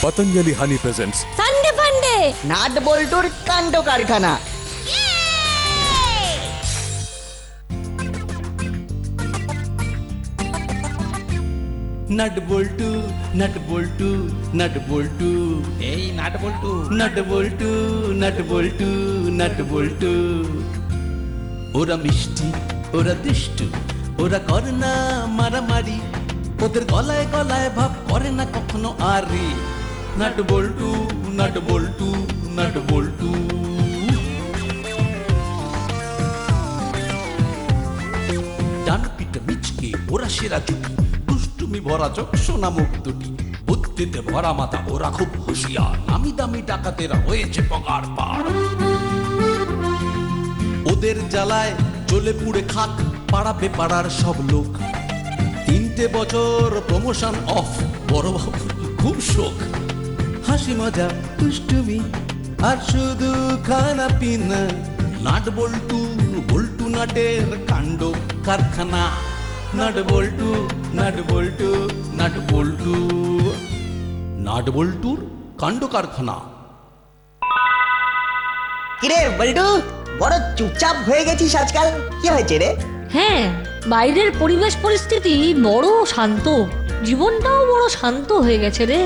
Patanjali honey presents Sunday funday nut বল্টুর কাণ্ড কারখানা। নট বল্টু নট বল্টু নট বল্টু, এই নাট বল্টু, নট বল্টু নট বল্টু নট বল্টু। ওরা মিষ্টি, ওরা দুষ্টু, ওরা করে না মারামারি, ওদের গলায় গলায় ভাব করে না কখনো আরে। নট বল্টু নট বল্টু নট বল্টু। ডান পিঠে মিচকে ওরা সেরা জুটি, দুষ্টুমি ভরা চোখ সোনা মুখ দুটি, বুদ্ধিতে ভরা মাথা ওরা খুব হুঁশিয়ার, নামি দামি ডাকাতেরা হয়েছে পগার পার। ওদের জ্বালায় জ্বলে পুড়ে খাক পাড়াবে পাড়ার সব লোক। 3টে বছর প্রমোশন অফ, বড় বাবু খুব শোক। হাসি মজা দুষ্টুমি আর শুধু খানা পিনা, নাট বল্টু বল্টু নাটের কাণ্ড কারখানা। নাট বল্টু নাট বল্টু নাট বল্টু, নাট বল্টুর কাণ্ড কারখানা। কিরে বল্টু, বড় চুপচাপ হয়ে গেছিস আজকাল, কি হয়েছে রে? হ্যাঁ, বাইরের পরিবেশ পরিস্থিতি বড় শান্ত, জীবনটাও বড় শান্ত হয়ে গেছে রে।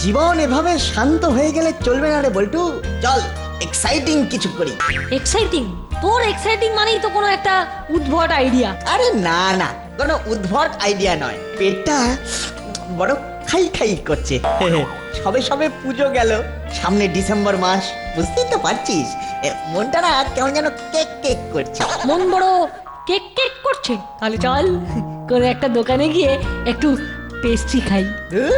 জীবন এভাবে শান্ত হয়ে গেলে চলবে না রে বল্টু, চল এক্সাইটিং কিছু করি। এক্সাইটিং? তোর এক্সাইটিং মানেই তো কোনো একটা উদ্ভট আইডিয়া। আরে না না, কোনো উদ্ভট আইডিয়া নয়, পেটটা বড় খাই খাই করছে। সবে সবে পুজো গেল, সামনে ডিসেম্বর মাস, বুঝতেই তো পারছিস, মনটা না কেমন যেন কেক কেক করছে। মন বড় কেক কেক করছে, তাহলে চল কোনো একটা দোকানে গিয়ে একটু পেস্ট্রি খাই। ধুর,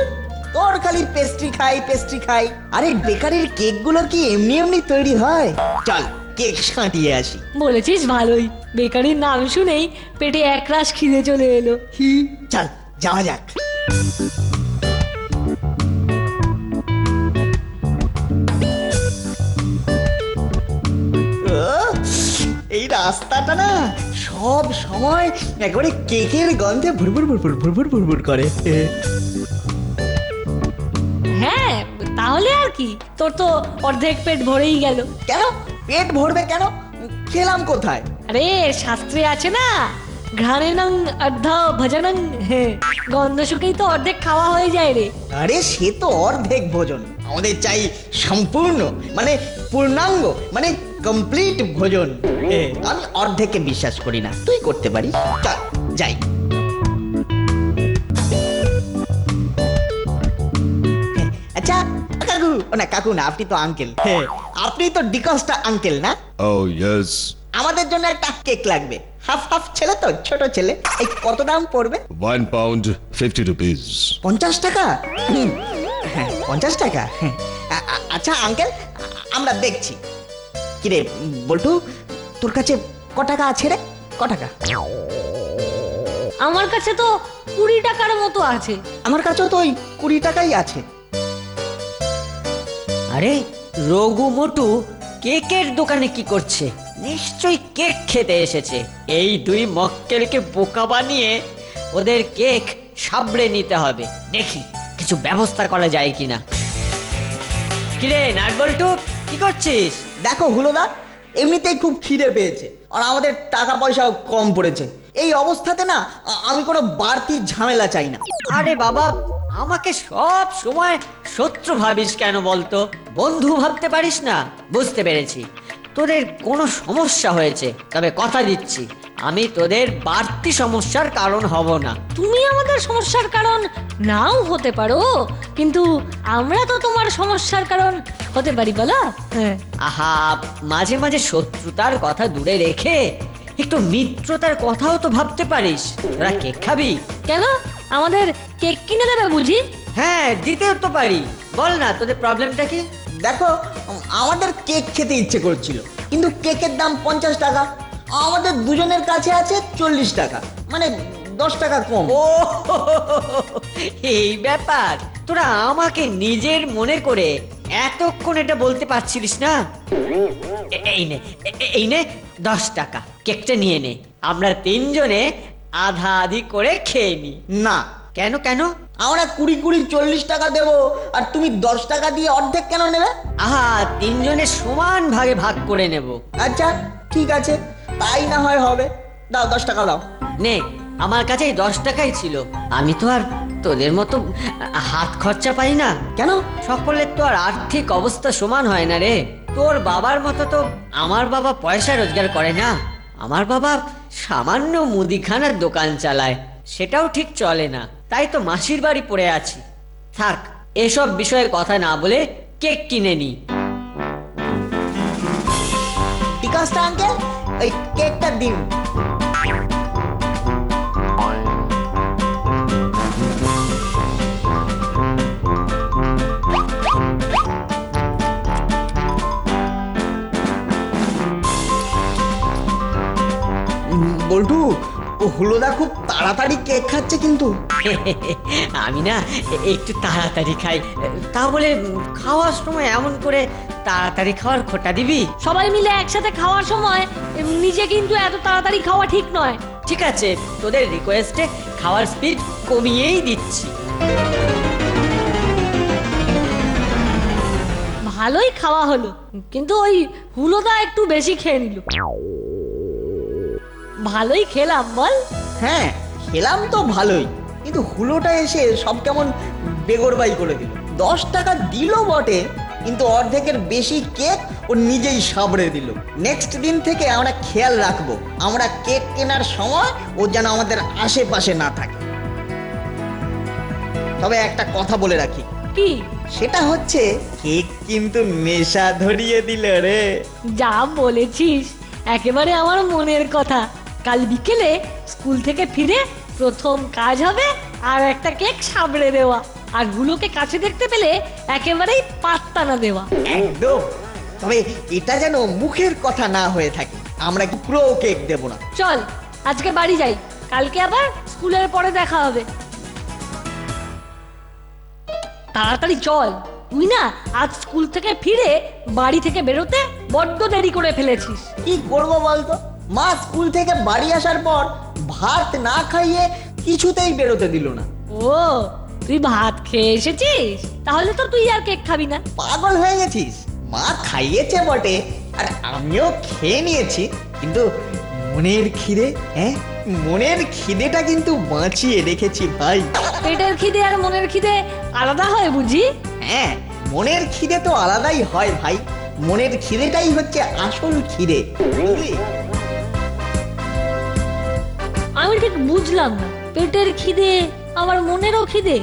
তোর খালি পেস্ট্রি খাই পেস্ট্রি খাই, আরে বেকারির কেক গুলো কি এমনি এমনি তৈরি হয়? চল কেক সাঁটিয়ে আসি। বলেছিস ভালোই, বেকারির নাম শুনেই পেটে একরাশ খিদে চলে এলো। চল যাওয়া যাক। এই রাস্তাটা না সব সময় একেবারে কেকের গন্ধে ভুরভুর ভুরভুর ভুরভুর ভুরভুর করে। হ্যাঁ, তাহলে আর কি, তোর তো অর্ধেক পেট ভরেই গেল। কেন পেট ভরবে কেন? খেলাম কোথায়? আরে শাস্ত্রে আছে না, ঘ্রাণেনং অর্ধ ভজনং, গন্ধ শুকেই তো অর্ধেক খাওয়া হয়ে যায় রে। আরে সে তো অর্ধেক ভোজন, আমাদের চাই সম্পূর্ণ, মানে পূর্ণাঙ্গ, মানে কমপ্লিট ভোজন। আমি অর্ধেকে বিশ্বাস করি না, তুই করতে পারিস, চল যাই। আচ্ছা কাকু, ও না কাকু না, আপনি তো আঙ্কেল, আপনি তো ডিকস্টা আঙ্কেল না? Oh yes. আমাদের জন্য একটা কেক লাগবে, হাফ হাফ ছেলে তো, ছোট ছেলে। এই কত দাম পড়বে? £1 50 rupees. 50 টাকা? হ্যাঁ 50 টাকা। আচ্ছা আঙ্কেল, আমরা দেখছি। কিরে বল্টু, তোর কাছে ক টাকা আছে রে? ক টাকা? আমার কাছে তো 20 টাকার মতো আছে। আমার কাছেও তো ওই 20 টাকাই আছে। আরে রঘু মোটু কেকের দোকানে কি করছে? নিশ্চয়ই কেক খেতে এসেছে। এই দুই মক্কেলকে বোকা বানিয়ে ওদের কেক সাবড়ে নিতে হবে। দেখি কিছু ব্যবস্থা করা যায় কিনা। কিরে নাটবল্টু, কি করছিস? দেখো হুলোদা, এমনিতেই খুব খিদে পেয়েছে, আর আমাদের টাকা পয়সাও কম পড়েছে। এই অবস্থাতে না আমি কোনো বাড়তি ঝামেলা চাই না। আরে বাবা, আমাকে সব সময় শত্রু ভাবিস কেন বলতো? বন্ধু ভাবতে পারিস না? বুঝতে পেরেছি, তোদের কোনো সমস্যা হয়েছে, তবে কথা দিচ্ছি আমি তোদের বাড়তি সমস্যার কারণ হব না। তুমি আমাদের সমস্যার কারণ নাও হতে পারো, কিন্তু আমরা তো তোমার সমস্যার কারণ হতে পারি, বলো? হ্যাঁ। আহা, মাঝে মাঝে শত্রুতার কথা দূরে রেখে একটু মিত্রতার কথাও তো ভাবতে পারিস। তোরা কেক খাবি? কেন, আমাদের কেক কিনে দেবে বুঝি? হ্যাঁ, দিতেও তো পারি। বল না তোদের প্রবলেমটা কি? দেখো, আমাদের কেক খেতে ইচ্ছে করছিল, কিন্তু কেকের দাম 50 টাকা, আমাদের দুজনের কাছে আছে 40 টাকা, মানে 10 টাকা কম। ও এই ব্যাপার, তোরা আমাকে নিজের মনে করে এতক্ষণ এটা বলতে পারছিলিস না? এই নে, এই নে 10 টাকা, কেকটা নিয়ে নে, আমরা তিনজনে আধা আধি করে খেয়ে নি। না। কেন কেন? আমরা 20-40 টাকা দেবো আর তুমি 10 টাকা দিয়ে অর্ধেক কেন নেবে? আহা, তিনজনে সমান ভাগে ভাগ করে নেব। আচ্ছা ঠিক আছে, তাই না হয় হবে। দাও 10 টাকা দাও। নে, আমার কাছে 10 টাকাই ছিল। আমি তো আর তোদের মতো হাত খরচা পাই না। কেন? সকলের তো আর আর্থিক অবস্থা সমান হয় না রে। তোর বাবার মতো তো আমার বাবা পয়সা রোজগার করে না। আমার বাবা সামান্য মুদিখানার দোকান চালায়, সেটাও ঠিক চলে না। তাই তো মাসির বাড়ি পড়ে আছি। থাক, এসব বিষয়ে কথা না বলে কেক কিনে নি। ঠিক আছে আঙ্কেল, ওই কেকটা দিন। বল্টু, ও হুলোদা খুব তাড়াতাড়ি কেক খাচ্ছে কিন্তু। আমি না একটু তাড়াতাড়ি খাই, তা বলে খাওয়ার সময় এমন করে তাড়াতাড়ি খাওয়ার খোটা দিবি? সবাই মিলে একসাথে খাওয়ার সময় নিজে কিন্তু এত তাড়াতাড়ি খাওয়া ঠিক নয়। ঠিক আছে, তোদের রিকোয়েস্টে খাওয়ার স্পিড কমিয়েই দিচ্ছি। ভালোই খাওয়া হলো, কিন্তু ওই হুলোদা একটু বেশি খেয়ে নিল। ভালোই খেলাম বল। হ্যাঁ খেলাম তো ভালোই, কিন্তু হুলোটা এসে সব কেমন বেগরবাই করে দিল। 10 টাকা দিল বটে, কিন্তু অর্ধেকের বেশি কেক ও নিজেই সাবড়ে দিল। নেক্সট দিন থেকে আমরা খেয়াল রাখবো, আমরা কেক কেনার সময় ও যেন আমাদের আশেপাশে না থাকে। তবে একটা কথা বলে রাখি, কি? সেটা হচ্ছে কেক কিন্তু নেশা ধরিয়ে দিল রে। যা বলেছিস, একেবারে আমার মনের কথা। কাল বিকেলে স্কুল থেকে ফিরে প্রথম কাজ হবে আর একটা কেক সাবড়ে দেওয়া, আর গুলোকে কাছে দেখতে পেলে একেবারেই পাত্তা না দেওয়া। একদম। তবে এটা যেন মুখের কথা না হয়ে থাকে, আমরা কি পুরো কেক দেব না। চল আজকে বাড়ি যাই, কালকে আবার স্কুলের পরে দেখা হবে। তাড়াতাড়ি চল, তুই না আজ স্কুল থেকে ফিরে বাড়ি থেকে বেরোতে বড্ড দেরি করে ফেলেছিস। কি করবো বলতো, মা স্কুল থেকে বাড়ি আসার পর ভাত না খাইয়ে কিছুতেই বেরোতে দিল না। ও, তুই ভাত খেয়ে এসেছিস? তাহলে তো তুই আর কেক খাবি না। পাগল হয়ে গেছিস? মা খাইয়েছে বটে আর আমিও খেয়ে নিয়েছি, কিন্তু মনের খিদে, হ্যাঁ মনের খিদেটা কিন্তু বাঁচিয়ে রেখেছি ভাই। পেটের খিদে আর মনের খিদে আলাদা হয় বুঝি? হ্যাঁ মনের খিদে তো আলাদাই হয় ভাই, মনের খিদেটাই হচ্ছে আসল খিদে, বুঝলি? আমি ঠিক বুঝলাম না, পেটের খিদে আবার মনেরও খিদে।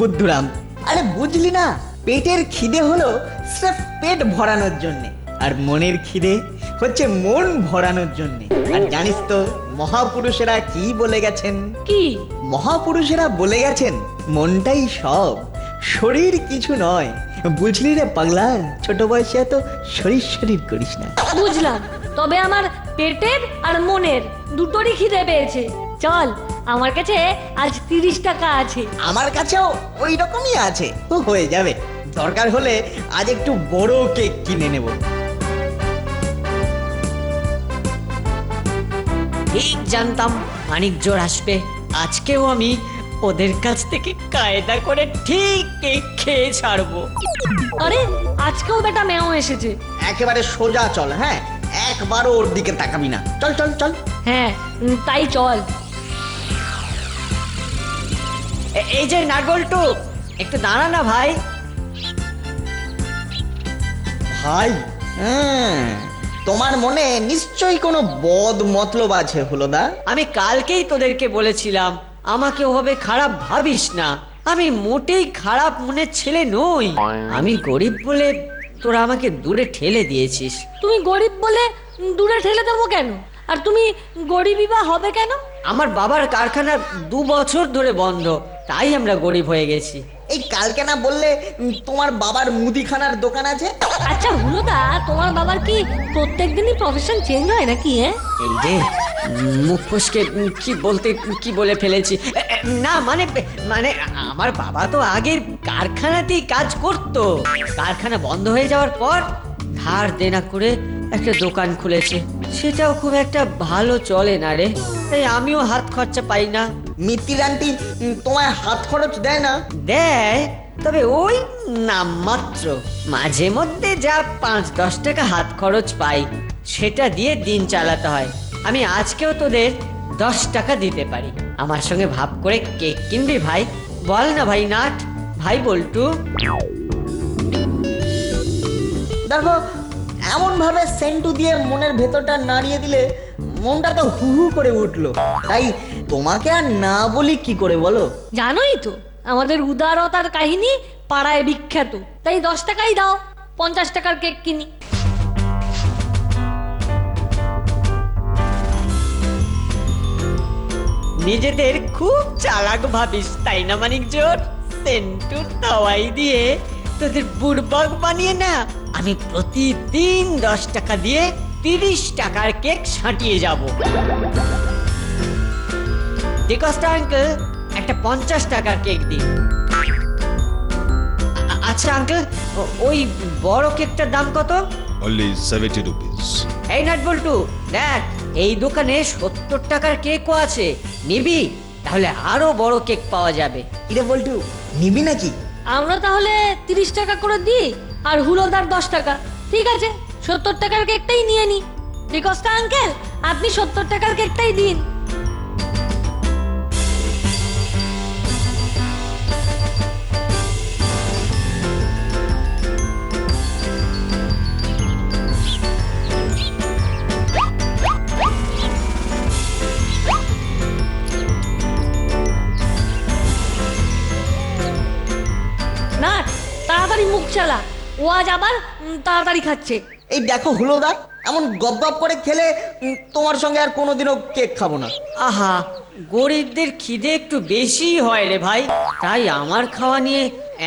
বুদ্ধুরাম, আরে বুঝলি না, পেটের খিদে হলো স্রেফ পেট ভরানোর জন্য, আর মনের খিদে হচ্ছে মন ভরানোর জন্য। আর জানিস তো মহাপুরুষেরা কি বলে গেছেন? কি? মহাপুরুষেরা বলে গেছেন, মনটাই সব, শরীর কিছু নয়। বুঝলি রে পাগলা, ছোট বয়সে এত শরীর শরীর করিস না। বুঝলাম, তবে আমার পেটের আর মনের দুটোরই খিদে পেয়েছে। চল, আমার কাছে আজ 30 টাকা আছে। আমার কাছেও ওই রকমই আছে, তো হয়ে যাবে। দরকার হলে আজ একটু বড় কেক কিনে নেব। ঠিক জানতাম মানিক জোর আসবে। আজকেও আমি ওদের কাছ থেকে কায়দা করে ঠিক কেক খেয়ে ছাড়বো। আরে আজকেও বেটা মেও এসেছে। একেবারে সোজা চল, হ্যাঁ একবারও ওর দিকে তাকাবি না। চল চল চল। হ্যাঁ তাই চল। এই যে নাগলটু, একটু দাঁড়া না ভাই। ভাই, হ্যাঁ তোমার মনে নিশ্চয়ই কোনো বদ মতলব আছে হুলোদা। আমি কালকেই তোদেরকে বলেছিলাম আমাকে ওভাবে খারাপ ভাবিস না। আমি মোটেই খারাপ মনের ছেলে নই। আমি গরিব বলে তোরা আমাকে দূরে ঠেলে দিয়েছিস। তুমি গরিব বলে দূরে ঠেলে দেবো কেন? আর তুমি গরিবই বা হবে কেন? আমার বাবার কারখানা 2 বছর ধরে বন্ধ, তাই আমরা গরিব হয়ে গেছি। এই কালকে না বললে তোমার বাবার মুদিখানার দোকান আছে? আচ্ছা হুলোদা, তোমার বাবার কি প্রত্যেক দিনই প্রফেশন চেঞ্জ হয় নাকি? এই যে মুখ ফসকে কি বলে ফেলেছি। না মানে মানে আমার বাবা তো আগের কারখানাতেই কাজ করতো। কারখানা বন্ধ হয়ে যাওয়ার পর ধার দেনা করে একটা দোকান খুলেছে, সেটাও খুব একটা ভালো চলে না রে, তাই আমিও হাত খরচা পাই না। মিত্তির আন্টি তোমায় হাত খরচ দেয় না? দেয়, তবে ওই নামমাত্র। মাঝে মধ্যে যা 5-10 টাকা হাত খরচ পাই সেটা দিয়ে দিন চালাতে হয়। আমি আজকেও তোদের 10 টাকা দিতে পারি। আমার সঙ্গে ভাব করে কেক কিনবি ভাই? বল না ভাই নাট, ভাই বল্টু। দেখো, এমন ভাবে সেন্টু দিয়ে মনের ভেতরটা নাড়িয়ে দিলে মনটা তো হু হু করে উঠলো। তাই তোমাকে আর না বলি কি করে বলো? জানোই তো আমাদের উদারতার কাহিনী পাড়ায় বিখ্যাত, তাই 10 টাকাই দাও, 50 টাকার কেক কিনি। নিজেদের খুব চালাক ভাবিস তাই না মানিক জোর? সেন্টুর তাওয়াই দিয়ে তোদের বুড়বাগ বানিয়ে না আমি প্রতিদিন 10 টাকা দিয়ে 30 টাকার কেক ছাঁটিয়ে যাব। ডিকস্টা আঙ্কেল, একটা 50 টাকার কেক দিন। আচ্ছা আঙ্কেল, ওই বড় কেকটার দাম কত? Only 70 rupees. এই নাট বল্টু, দেখ এই দোকানে 70 টাকার কেকও আছে, নিবি? তাহলে আরো বড় কেক পাওয়া যাবে। ইরে বল্টু, নিবি নাকি? আমরা তাহলে 30 টাকা করে দিই আর হুলোদার 10 টাকা। ঠিক আছে, 70 টাকার কেকটাই নিয়ে নি। ডিকস্টা আঙ্কেল, আপনি 70 টাকার কেকটাই দিন। না, তাড়াতাড়ি মুখ চালা, ও আজ আবার তাড়াতাড়ি খাচ্ছে। এই দেখো হুলোদা, এমন গপ গপ করে খেলে তোমার সঙ্গে আর কোনোদিনও কেক খাবো না। আহা, গরিবদের খিদে একটু বেশি হয় রে ভাই, তাই আমার খাওয়া নিয়ে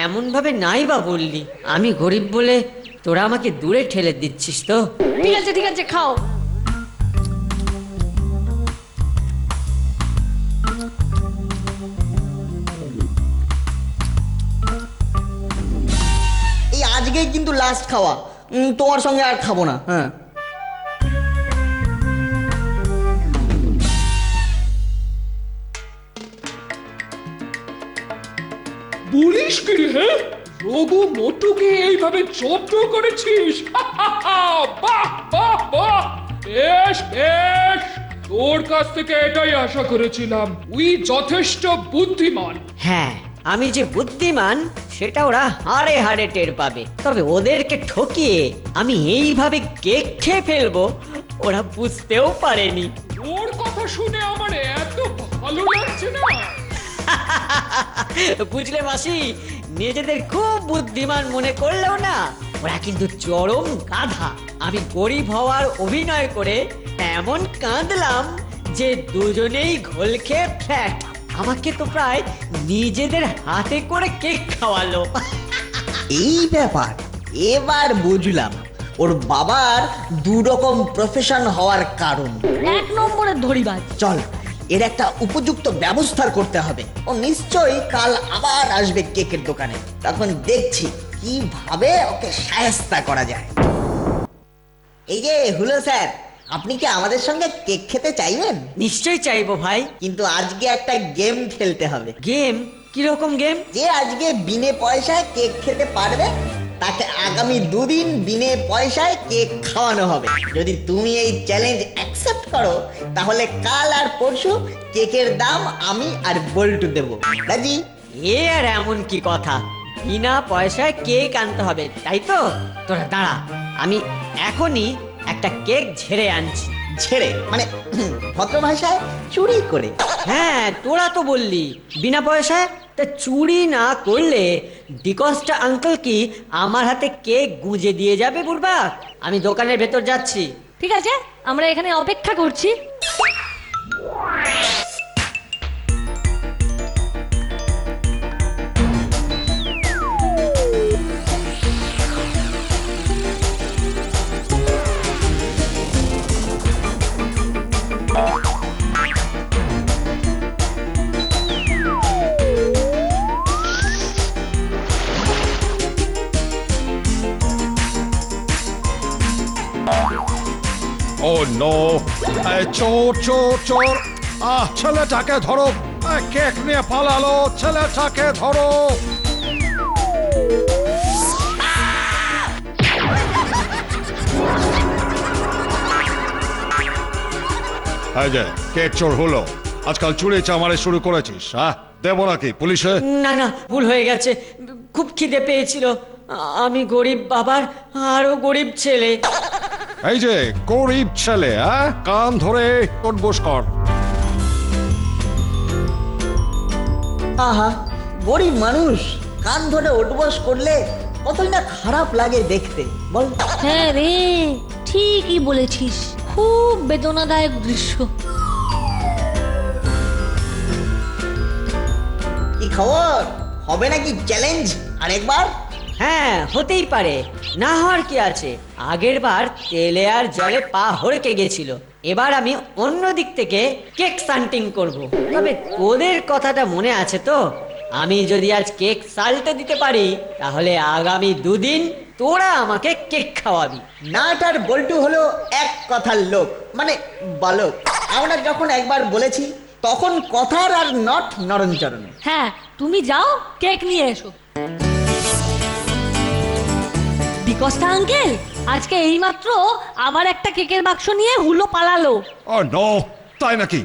এমন ভাবে নাই বা বললি। আমি গরিব বলে তোরা আমাকে দূরে ঠেলে দিচ্ছিস তো? ঠিক আছে ঠিক আছে, খাও। এই আজকেই কিন্তু লাস্ট খাওয়া, তোমার সঙ্গে আর খাবো না। হ্যাঁ, বলিস কি রে? হ্যাঁ, রঘু মোটুকে এইভাবে জব্দ করেছিস? বাহ বাহ বাহ, বেশ বেশ, তোর কাছ থেকে এটাই আশা করেছিলাম। তুই যথেষ্ট বুদ্ধিমান। হ্যাঁ, আমি যে বুদ্ধিমান সেটা ওরা হাড়ে হাড়ে টের পাবে। তবে ওদেরকে ঠকিয়ে আমি এইভাবে কেক খেয়ে ফেলবো ওরা বুঝতেও পারেনি। তোর কথা শুনে আমার এত ভালো লাগছে না। বুঝলে মাসি, নিজেদের খুব বুদ্ধিমান মনে করলেও না ওরা কিন্তু চরম গাধা। আমি গরিব হওয়ার অভিনয় করে এমন কাঁদলাম যে দুজনেই ঘোল খেয়ে ফ্ল্যাট। আমাকে তো প্রায় নিজেদের হাতে করে কেক খাওয়ালো। এই ব্যাপার, এবার বুঝলাম ওর বাবার দু রকম প্রফেশন হওয়ার কারণ। 1 নম্বরের ধরিবাজ। চল, এর একটা উপযুক্ত ব্যবস্থা করতে হবে। ও নিশ্চয়ই কাল আবার আসবে কেকের দোকানে, তখন দেখছি কিভাবে ওকে সায়স্তা করা যায়। এই যে হুলো স্যার, আপনি কি আমাদের সঙ্গে কেক খেতে চাইবেন? নিশ্চয়ই চাইবো ভাই। কিন্তু আজকে একটা গেম খেলতে হবে। গেম? কিরকম গেম? যে আজকে বিনে পয়সায় কেক খেতে পারবে তাকে আগামী 2 দিন বিনে পয়সায় কেক খাওয়ানো হবে। যদি তুমি এই চ্যালেঞ্জ অ্যাকসেপ্ট করো তাহলে কাল আর পরশু কেকের দাম আমি আর বল্টু দেব। রাজি? এ আর এমন কি কথা, বিনা পয়সায় কেক আনতে হবে তাই তো? তোরা দাঁড়া, আমি এখনই একটা কেক ঝেড়ে আনছি। ছেড়ে মানে ভদ্র ভাষায় চুরি করে। হ্যাঁ, তোরা তো বললি বিনা পয়সায়, তা চুরি না করলে ডিকস্টা আঙ্কেল কি আমার হাতে কেক গুঁজে দিয়ে যাবে বুড়বা? আমি দোকানের ভেতর যাচ্ছি। ঠিক আছে, আমরা এখানে অপেক্ষা করছি। ও নো, চোর চোর চোর! ছেলেটাকে ধরো! কেক নিয়ে পালালো, ছেলেটাকে ধরো! এই যে কেক চোর হলো, আজকাল চুরি চামারে শুরু করেছিস, হ্যাঁ? দেবো নাকি পুলিশে? না না, ভুল হয়ে গেছে। খুব খিদে পেয়েছিল। আমি গরিব বাবার আরো গরিব ছেলে। এই যে গরিব ছেলে, হ্যাঁ? কান ধরে উঠবোস কর। আহা, গরিব মানুষ কান ধরে ওঠবস করলে কতই না খারাপ লাগে দেখতে, বল? হ্যাঁ রে, ঠিকই বলেছিস, খুব বেদনাদায়ক দৃশ্য। কি খবর, হবে নাকি চ্যালেঞ্জ আরেকবার? হ্যাঁ, হতেই পারে, না হওয়ার কি আছে। আগের বার তেলে আর জলে পা হড়কে গেছিল, এবার আমি অন্য দিক থেকে কেক সান্টিং করব। তবে তোদের কথাটা মনে আছে তো? আমি যদি আজ কেক সালতে দিতে পারি, তাহলে আগামী 2 দিন তোরা আমাকে কেক খাওয়াবি। নাটার বল্টু হলো এক কথার লোক, মানে বালক। আমরা যখন একবার বলেছি তখন কথার আর নট নরণচরণ। হ্যাঁ, তুমি যাও কেক নিয়ে এসো। বিকশটা আঙ্কেল আজকে এইমাত্র আবার একটা কেকের বাক্স নিয়ে হুলো পালালো। ও নো, তাই নাকি?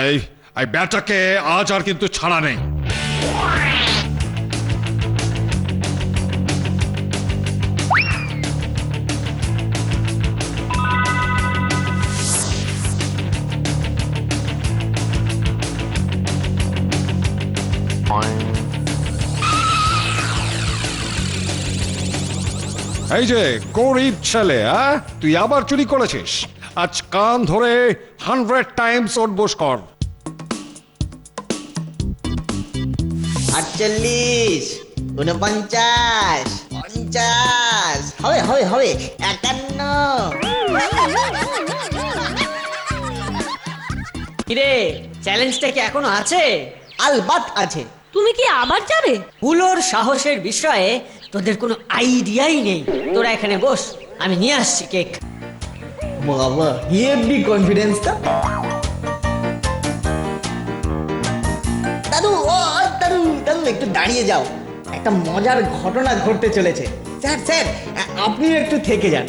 এই এই ব্যাটাকে আজ আর কিন্তু ছাড়া নেই। এই যে গরিব ছেলে, হ্যাঁ? তুই আবার চুরি করেছিস, আজ কান ধরে 100 টাইমস উঠবোস কর। 48, 49, 50, হবে হবে হবে, 51। কিরে, চ্যালেঞ্জটা কি এখনো আছে? আলবাত আছে। তুমি কি আবার যাবে? হুলোর সাহসের বিষয়ে তোদের কোনো আইডিয়াই নেই। তোরা এখানে বস, আমি নিয়ে আসছি কেক। বাবা, হেভি কনফিডেন্সটা। দাদু, ও দাদু, দাদু একটু দাঁড়িয়ে যাও, একটা মজার ঘটনা ঘটতে চলেছে। স্যার স্যার, আপনিও একটু থেকে যান।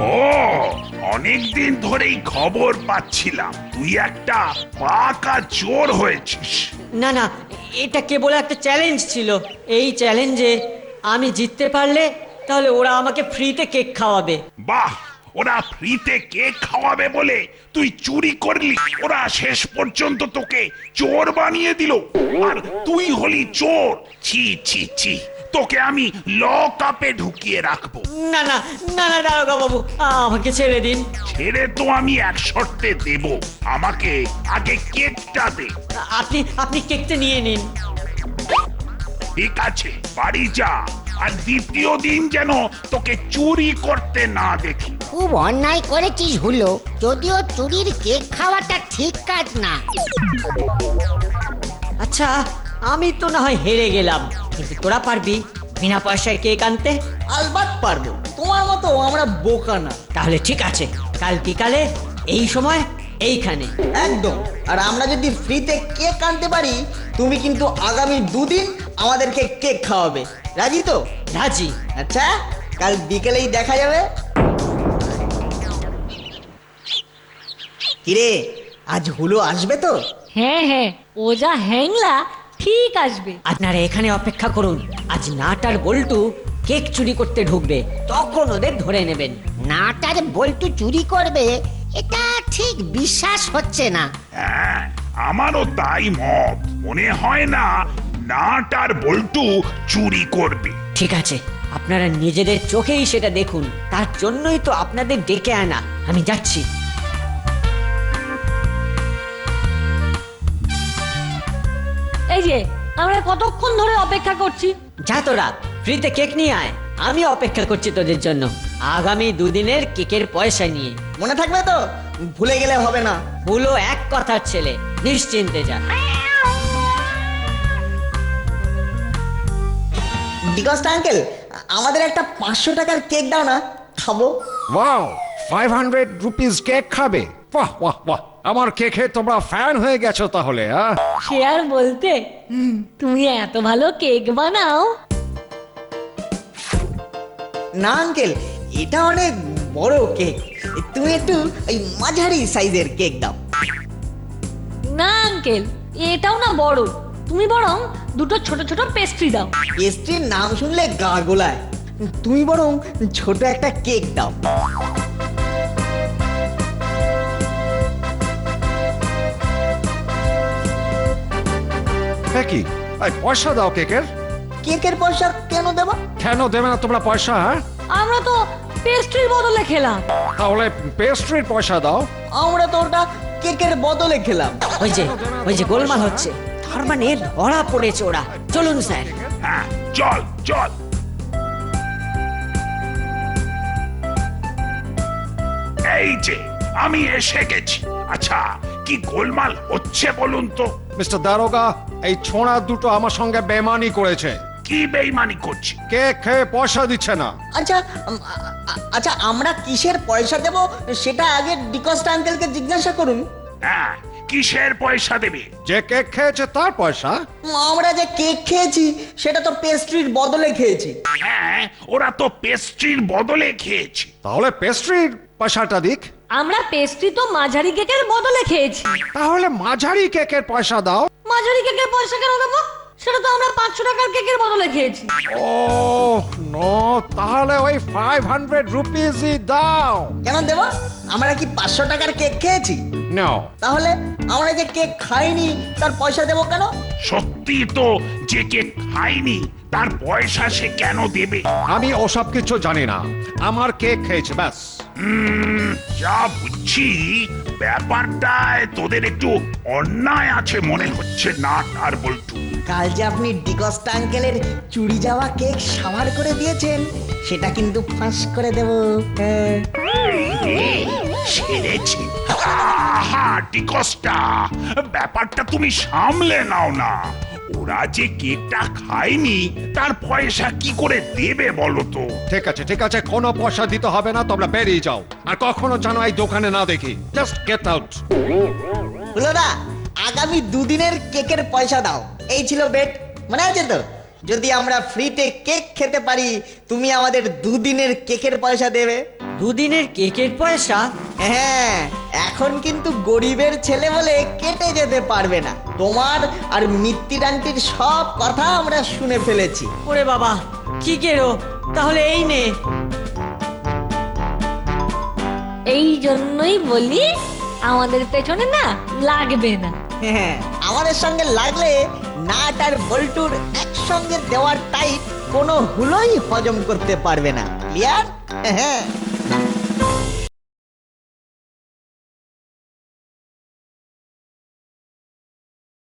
ও, অনেকদিন ধরেই খবর পাচ্ছিলাম তুই একটা পাকা চোর হয়েছিস। না না, এটা কেবল একটা চ্যালেঞ্জ ছিল। এই চ্যালেঞ্জে আমি জিততে পারলে তাহলে ওরা আমাকে ফ্রিতে কেক খাওয়াবে। বাহ, ওরা ফ্রিতে কেক খাওয়াবে বলে তুই চুরি করলি, ওরা শেষ পর্যন্ত তোকে চোর বানিয়ে দিল, আর তুই হলি চোর। ছি ছি ছি, তোকে আমি লক আপে ঢুকিয়ে রাখবো। না না না না, দারোগা বাবু, আমাকে ছেড়ে দিন। ছেড়ে তো আমি এক শর্তে দেব, আমাকে আগে কেকটা দে। আপনি আপনি কেকটা নিয়ে নিন। ঠিক আছে, বাড়ি যা, আর দ্বিতীয় দিন যেন তোকে চুরি করতে না দেখি। খুব অন্যায় করেছিস হুলো, যদিও চুরির কেক খাওয়াটা ঠিক কাজ না। আচ্ছা, আমি তো না হয় হেরে গেলাম, কিন্তু তোরা পারবি বিনা পয়সায় কেক আনতে? আলবাত পারবো, তোমার মতো আমরা বোকা না। তাহলে ঠিক আছে, কাল বিকালে এই সময় এইখানে। একদম। আর আমরা যদি ফ্রিতে কেক আনতে পারি, তুমি কিন্তু আগামী 2 দিন আমাদেরকে কেক খাওয়াবে। রাজি তো? রাজি। আচ্ছা, কাল বিকেলেই দেখা যাবে। কিরে, আজ হুলো আসবে তো? হ্যাঁ হ্যাঁ, ও যা হ্যাংলা, ঠিক আসবে। আপনারা এখানে অপেক্ষা করুন, আজ নাটার বল্টু কেক চুরি করতে ঢুকবে, তখন ওদের ধরে নেবেন। নাটার বল্টু চুরি করবে, এটা ঠিক বিশ্বাস হচ্ছে না। হ্যাঁ, আমারও তাই মত, মনে হয় না নাটার বল্টু চুরি করবে। ঠিক আছে, আপনারা নিজেদের চোখেই সেটা দেখুন, তার জন্যই তো আপনাদের ডেকে আনা। আমি যাচ্ছি। এই যে আমরা কতক্ষণ ধরে অপেক্ষা করছি। যা তোরা ফ্রিতে কেক নিয়ে আয়, আমি অপেক্ষা করছি তোদের জন্য আগামী 2 দিনের কেকের পয়সা নিয়ে। মনে থাকবে তো? ভুলে গেলে হবে না। হলো এক কথার ছেলে, নিশ্চিন্তে যা। বিকশটা আঙ্কেল, আমাদের একটা 500 টাকার কেক দাও না, খাবো। ওয়াও 500 রুপিস কেক খাবে? বাহ বাহ বাহ, আমার কেকে তোমরা ফ্যান হয়ে গেছো তাহলে, হ্যাঁ? সে আর বলতে তুমি এত ভালো কেক বানাও। না আঙ্কেল, এটা অনেক বড় কেক, তুমি একটু ওই মাঝারি সাইজের কেক দাও। না আঙ্কেল, এটাও না বড়, তুমি বরং দুটো ছোট ছোট পেস্ট্রি দাও। পেস্ট্রির নাম শুনলে গা গোলায়, তুমি বরং ছোট একটা কেক দাও। হ্যাঁ কি, এই পয়সা দাও কেকের। কেকের পয়সা কেন দেবো? কেন দেবে না তোমরা পয়সা, হ্যাঁ? আমরা তো পেস্ট্রির বদলে খেলাম। তাহলে পেস্ট্রির পয়সা দাও। আমরা তো ওটা কেকের বদলে খেলাম। ওই যে গোলমাল হচ্ছে, তার মানে ধরা পড়েছে ওরা। চলুন স্যার। হ্যাঁ চল চল। এই যে আমি এসে গেছি। আচ্ছা কি গোলমাল হচ্ছে বলুন তো? মিস্টার দারোগা, এই ছোঁড়া দুটো আমার সঙ্গে বেমানি করেছে। কি বেইমানি করছি? কেক খেয়ে পয়সা দিচ্ছে না। আচ্ছা আচ্ছা, আমরা কিসের পয়সা দেব সেটা আগে ডিকস্ট আঙ্কেলকে জিজ্ঞাসা করুন। হ্যাঁ কিসের পয়সা দেবে? যে কেক খেয়েছে তার পয়সা। আমরা যে কেক খেয়েছি সেটা তো পেস্ট্রির বদলে খেয়েছি। হ্যাঁ ওরা তো পেস্ট্রির বদলে খেয়েছে। তাহলে পেস্ট্রির পয়সাটা দিক। আমরা পেস্ট্রি তো মাঝারি কেকের বদলে খেয়েছি। তাহলে মাঝারি কেকের পয়সা দাও। মাঝারি কেকের পয়সা কেন দেবো? সেটা তো আমরা 500 টাকার কেকের বদলে খেয়েছি। ও নো, তাহলে ওই 500 রুপিসই দাও। কেন দেব? আমরা কি 500 টাকার কেক খেয়েছি? নাও। তাহলে আমরা যে কেক খাইনি তার পয়সা দেব কেন? সত্যি তো, যে কে খায়নি তার পয়সা সে কেন দেবে? আমি ওসব কিছু জানি না, আমার কেক খেয়েছে ব্যাস। যা বুঝছি ব্যাপারটায় তোদের একটু অন্যায় আছে মনে হচ্ছে না আর বল্টু। কাল যে আপনি ডিকস্ট আঙ্কেলের চুরি যাওয়া কেক সামার করে দিয়েছেন সেটা কিন্তু ফাঁস করে দেব। হ্যাঁ। সেরেছি। আহা, ডিকস্টা, ব্যাপারটা তুমি সামলে নাও না। ওরা যে কেকটা খায়নি তার পয়সা কি করে দেবে বলো তো? ঠিক আছে ঠিক আছে, কোনো পয়সা দিতে হবে না, তোমরা বেরিয়ে যাও। আর কখনো যেন এই দোকানে না দেখি। Just get out. হলোদা, আগামী দুদিনের কেকের পয়সা দাও, এই ছিল বেট, মনে আছে তো? যদি আমরা ফ্রিতে কেক খেতে পারি তুমি আমাদের দুদিনের কেকের পয়সা দেবে। দুদিনের কেকের পয়সা? হ্যাঁ, এখন কিন্তু গরিবের ছেলে বলে কেটে যেতে পারবে না। তোমার আর মিত্তির আন্টির সব কথা আমরা শুনে ফেলেছি। ওরে বাবা, কি কেরো, তাহলে এই নে। এই জন্যই বলি আমাদের পেছনে না লাগবে না। হ্যাঁ, আমাদের সঙ্গে লাগলে নাট আর বল্টুর একসঙ্গে দেওয়ার টাইট কোনো হুলোই হজম করতে পারবে না। ক্লিয়ার? হ্যাঁ।